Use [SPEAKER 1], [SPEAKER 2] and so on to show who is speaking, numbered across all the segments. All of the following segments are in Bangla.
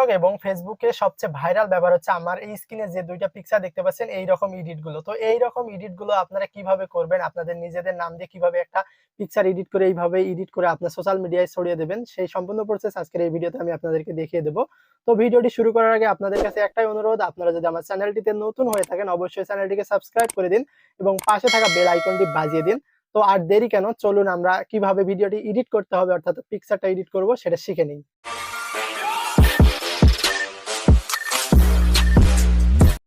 [SPEAKER 1] টিকটক এবং ফেসবুকে সবচেয়ে ভাইরাল ব্যাপার হচ্ছে আমার এই স্ক্রিনে যে দুইটা পিকচার দেখতে পাচ্ছেন এই রকম এডিট গুলো। তো এই রকম এডিট গুলো আপনারা কিভাবে করবেন, আপনাদের নিজেদের নাম দিয়ে কিভাবে একটা পিকচার এডিট করে এইভাবে এডিট করে আপনার সোশ্যাল মিডিয়ায় ছড়িয়ে দেবেন, সেই সম্পূর্ণ প্রসেস আজকের এই ভিডিওতে আমি আপনাদেরকে দেখিয়ে দেবো। তো ভিডিওটি শুরু করার আগে আপনাদের কাছে একটাই অনুরোধ, আপনারা যদি আমার চ্যানেলটিতে নতুন হয়ে থাকেন অবশ্যই চ্যানেলটিকে সাবস্ক্রাইব করে দিন এবং পাশে থাকা বেল আইকনটি বাজিয়ে দিন। তো আর দেরি কেন, চলুন আমরা কিভাবে ভিডিওটি এডিট করতে হবে অর্থাৎ পিকচারটা এডিট করব সেটা শিখে নিই।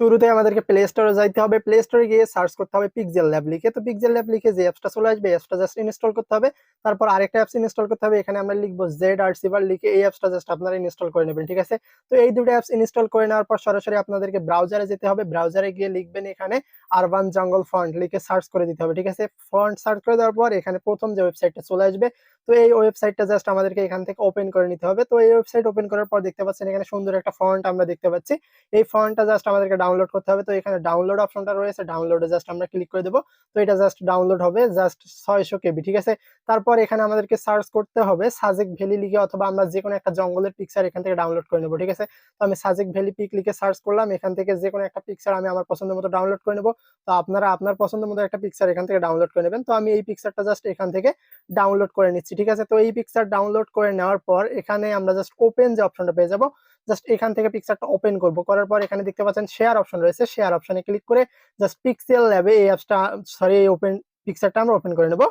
[SPEAKER 1] শুরুতে আমাদেরকে প্লে স্টোরে যাইতে হবে। প্লে স্টোরে গিয়ে সার্চ করতে হবে পিক্সেল ল্যাব লিখে। তো পিক্সেল ল্যাব লিখে যে অ্যাপসটা চলে আসবে, অ্যাপসটা জাস্ট ইনস্টল করতে হবে। তারপর আরেকটা অ্যাপস ইনস্টল করতে হবে। এখানে আমরা লিখবো ZRCবার লিখে এই অ্যাপসটা জাস্ট আপনারা ইনস্টল করে নেবেন, ঠিক আছে? তো এই দুটো অ্যাপস ইনস্টল করে নেওয়ার পর সরাসরি আপনাদেরকে ব্রাউজারে যেতে হবে। ব্রাউজারে গিয়ে লিখবেন এখানে আরবান জঙ্গল ফন্ট লিখে সার্চ করে দিতে হবে, ঠিক আছে? ফন্ট সার্চ করে দেওয়ার পর এখানে প্রথম যে ওয়েবসাইটটা চলে আসবে, তো এই ওয়েবসাইটটা জাস্ট আমাদেরকে এখান থেকে ওপেন করে নিতে হবে। তো এই ওয়েবসাইট ওপেন করার পর দেখতে পাচ্ছেন এখানে সুন্দর একটা ফন্ট আমরা দেখতে পাচ্ছি। এই ফন্টটা জাস্ট আমাদেরকে ডাউনলোড করতে হবে। তো এখানে ডাউনলোড অপশনটা রয়েছে, ডাউনলোডে জাস্ট আমরা ক্লিক করে দেবো। তো এটা জাস্ট ডাউনলোড হবে জাস্ট 600 কেবি, ঠিক আছে? তারপর এখানে আমাদেরকে সার্চ করতে হবে সাজেক ভ্যালি লিখে, অথবা আমরা যে কোনো একটা জঙ্গলের পিকচার এখান থেকে ডাউনলোড করে নেবো, ঠিক আছে? তো আমি সাজেক ভ্যালি পিক লিখে সার্চ করলাম, এখান থেকে যে কোনো একটা পিকচার আমি আমার পছন্দ মতো ডাউনলোড করে নেবো। তো আপনারা আপনার পছন্দ মতো একটা পিকচার এখান থেকে ডাউনলোড করে নেবেন। তো আমি এই পিকচারটা জাস্ট এখান থেকে ডাউনলোড করে নিচ্ছি, ঠিক আছে? তো এই পিকচার ডাউনলোড করে নেওয়ার পর এখানে আমরা জাস্ট ওপেন যে অপশনটা পেয়ে যাবো, জাস্ট এখান থেকে পিকচারটা ওপেন করব। করার পর এখানে দেখতে পাচ্ছেন শেয়ার অপশন রয়েছে, শেয়ার অপশনে ক্লিক করে জাস্ট পিক্সেল ল্যাবে এই অ্যাপসটা এই ওপেন পিকচারটা আমরা ওপেন করে নেব।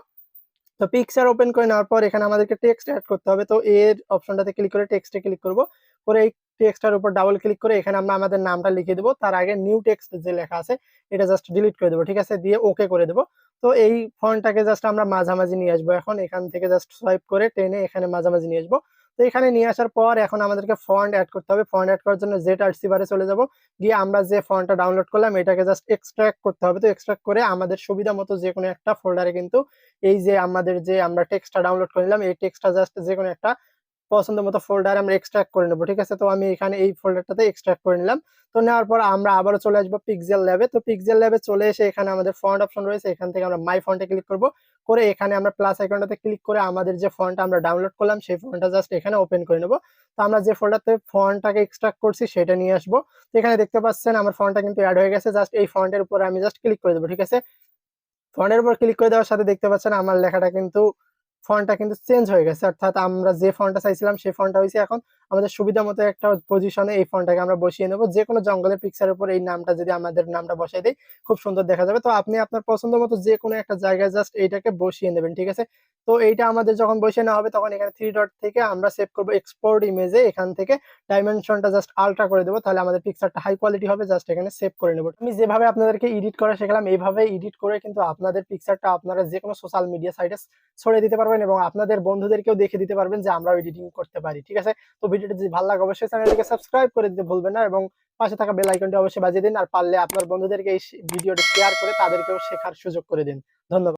[SPEAKER 1] তো পিকচার ওপেন করে নেওয়ার পর এখানে আমাদেরকে টেক্সট অ্যাড করতে হবে। তো এর অপশনটাতে ক্লিক করে টেক্সটে ক্লিক করব, করে এই টেক্সটার উপর ডাবল ক্লিক করে এখানে আমরা আমাদের নামটা লিখে দেবো। তার আগে নিউ টেক্সট যে লেখা আছে এটা জাস্ট ডিলিট করে দেবো, ঠিক আছে? দিয়ে ওকে করে দেবো। তো এই ফন্টটাকে জাস্ট আমরা মাঝামাঝি নিয়ে আসবো। এখন এখান থেকে জাস্ট সোয়াইপ করে টেনে এখানে মাঝামাঝি নিয়ে আসবো। তো এখানে নিয়ে আসার পর এখন আমাদেরকে ফন্ট অ্যাড করতে হবে। ফন্ট অ্যাড করার জন্য ZRC বারে চলে যাব, গিয়ে আমরা যে ফন্টটা ডাউনলোড করলাম এটাকে জাস্ট এক্সট্রাক্ট করতে হবে। তো এক্সট্রাক্ট করে আমাদের সুবিধা মতো যে কোনো একটা ফোল্ডারে কিন্তু এই যে আমাদের যে আমরা টেক্সটটা ডাউনলোড করে নিলাম এই টেক্সটটা জাস্ট যে কোনো একটা পছন্দ মতো ফোল্ডারে আমরা এক্সট্রাক্ট করে নেবো, ঠিক আছে? তো আমি এখানে এই ফোল্ডারটাতে এক্সট্রাক্ট করে নিলাম। তো নেওয়ার পর আমরা আবারও চলে আসবো পিক্সেল ল্যাবে। তো পিক্সেল ল্যাবে চলে এসে এখানে আমাদের ফন্ট অপশন রয়েছে, এখান থেকে আমরা মাই ফন্টে ক্লিক করব, করে এখানে আমরা প্লাস আইকনটাতে ক্লিক করে আমাদের যে ফন্টটা আমরা ডাউনলোড করলাম সেই ফন্টটা জাস্ট এখানে ওপেন করে নেব। তো আমরা যে ফোল্ডারতে ফন্টটাকে এক্সট্রাক্ট করছি সেটা নিয়ে আসবো। তো এখানে দেখতে পাচ্ছেন আমার ফন্টটা কিন্তু অ্যাড হয়ে গেছে। জাস্ট এই ফন্টের উপরে আমি জাস্ট ক্লিক করে দেবো, ঠিক আছে? ফন্টের উপর ক্লিক করে দেওয়ার সাথে দেখতে পাচ্ছেন আমার লেখাটা কিন্তু ফন্টটা কিন্তু চেঞ্জ হয়ে গেছে, অর্থাৎ আমরা যে ফন্টটা চাইছিলাম সেই ফন্টটা হয়েছে। এখন আমাদের সুবিধা মতো একটা পজিশনে এই ফন্টটাকে আমরা বসিয়ে নেব। যে কোনো জঙ্গলের পিকচারের উপর এই নামটা যদি আমাদের নামটা বসাই দেই খুব সুন্দর দেখা যাবে। তো আপনি আপনার পছন্দ মতো যে কোনো একটা জায়গায় জাস্ট এইটাকে বসিয়ে নেবেন, ঠিক আছে? তো এইটা আমাদের যখন বসিয়ে নেওয়া হবে তখন এখানে 3 ডট থেকে আমরা সেভ করবো এক্সপোর্ট ইমেজে, এখান থেকে ডাইমেনশনটা জাস্ট আলট্রা করে দেবো, তাহলে আমাদের পিকচারটা হাই কোয়ালিটি হবে। জাস্ট এখানে সেভ করে নেব। আমি যেভাবে আপনাদেরকে এডিট করা শেখালাম এইভাবে এডিট করে কিন্তু আপনাদের পিকচারটা আপনারা যে কোনো সোশ্যাল মিডিয়া সাইটে ছড়িয়ে দিতে পারবেন এবং আপনাদের বন্ধুদেরকেও দেখে দিতে পারবেন যে আমরাও এডিটিং করতে পারি, ঠিক আছে? তো ভিডিওটি যদি ভালো লাগে অবশ্যই চ্যানেলটিকে সাবস্ক্রাইব করে দিতে ভুলবেন না এবং পাশে থাকা বেল আইকনটি অবশ্যই বাজিয়ে দিন। আর পারলে আপনার বন্ধুদেরকে এই ভিডিওটি শেয়ার করে তাদেরকেও শেখার সুযোগ করে দিন। ধন্যবাদ।